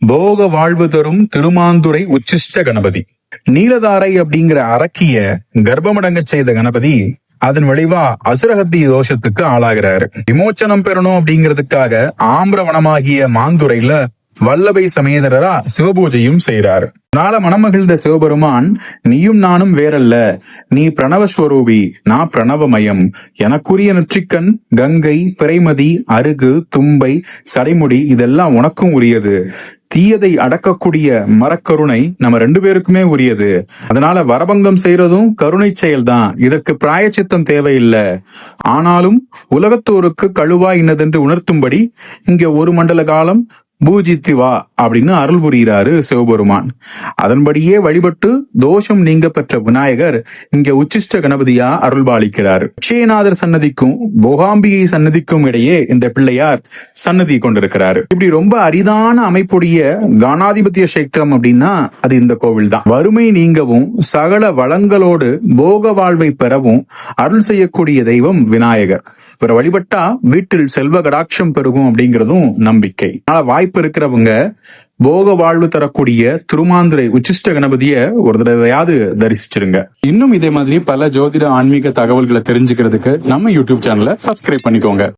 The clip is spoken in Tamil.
போக வாழ்வு தரும் திருமாந்துரை உச்சிஷ்ட கணபதி. நீலதாரை அப்படிங்கிற அரக்கிய கர்ப்பமடங்க செய்த கணபதி அதன் விளைவா அசுரகத்தி தோஷத்துக்கு ஆளாகிறாரு. விமோச்சனம் பெறணும் அப்படிங்கிறதுக்காக ஆம்பிரவனமாகிய மாந்துரையில வல்லபை சமேதரரா சிவபூஜையும் செய்யறாரு. அதனால மனமகிழ்ந்த சிவபெருமான், நீயும் நானும் வேறல்ல, நீ பிரணவஸ்வரூபி, நான் பிரணவமயம், எனக்குரிய நெற்றிக்கண் கங்கை, பிறைமதி, அருகு, தும்பை, சடைமுடி இதெல்லாம் உனக்கும் உரியது. தீயதை அடக்கக்கூடிய மரக்கருணை நம்ம 2 பேருக்குமே உரியது. அதனால வரபங்கம் செய்யறதும் கருணை செயல்தான், இதற்கு பிராயச்சித்தம் தேவையில்லை. ஆனாலும் உலகத்தோருக்கு கழுவா இன்னதென்று உணர்த்தும்படி இங்க 1 மண்டல காலம் பூஜித்து வா அப்படின்னு அருள் புரிகிறாரு சிவபெருமான். அதன்படியே வழிபட்டு தோஷம் நீங்க பெற்ற விநாயகர் இங்க உச்சிஷ்ட கணபதியா அருள்பாலிக்கிறார். அக்ஷயநாதர் சன்னதிக்கும் போகாம்பிகை சன்னதிக்கும் இடையே இந்த பிள்ளையார் சன்னதி கொண்டிருக்கிறாரு. இப்படி ரொம்ப அரிதான அமைப்புடைய கானாதிபத்திய கஷேத்திரம் அப்படின்னா அது இந்த கோவில் தான். வறுமை நீங்கவும் சகல வளங்களோடு போக வாழ்வை பெறவும் அருள் செய்யக்கூடிய தெய்வம் விநாயகர். இவரை வழிபட்டா வீட்டில் செல்வ கடாட்சம் பெருகும் அப்படிங்கிறதும் நம்பிக்கை. வாய்ப்பு இருக்கிறவங்க போக வாழ்வு தரக்கூடிய திருமாந்துரை உச்சிஷ்ட கணபதிய ஒரு தடவையாவது தரிசிச்சிருங்க. இன்னும் இதே மாதிரி பல ஜோதிட ஆன்மீக தகவல்களை தெரிஞ்சுக்கிறதுக்கு நம்ம யூடியூப் சேனலை சப்ஸ்கிரைப் பண்ணிக்கோங்க.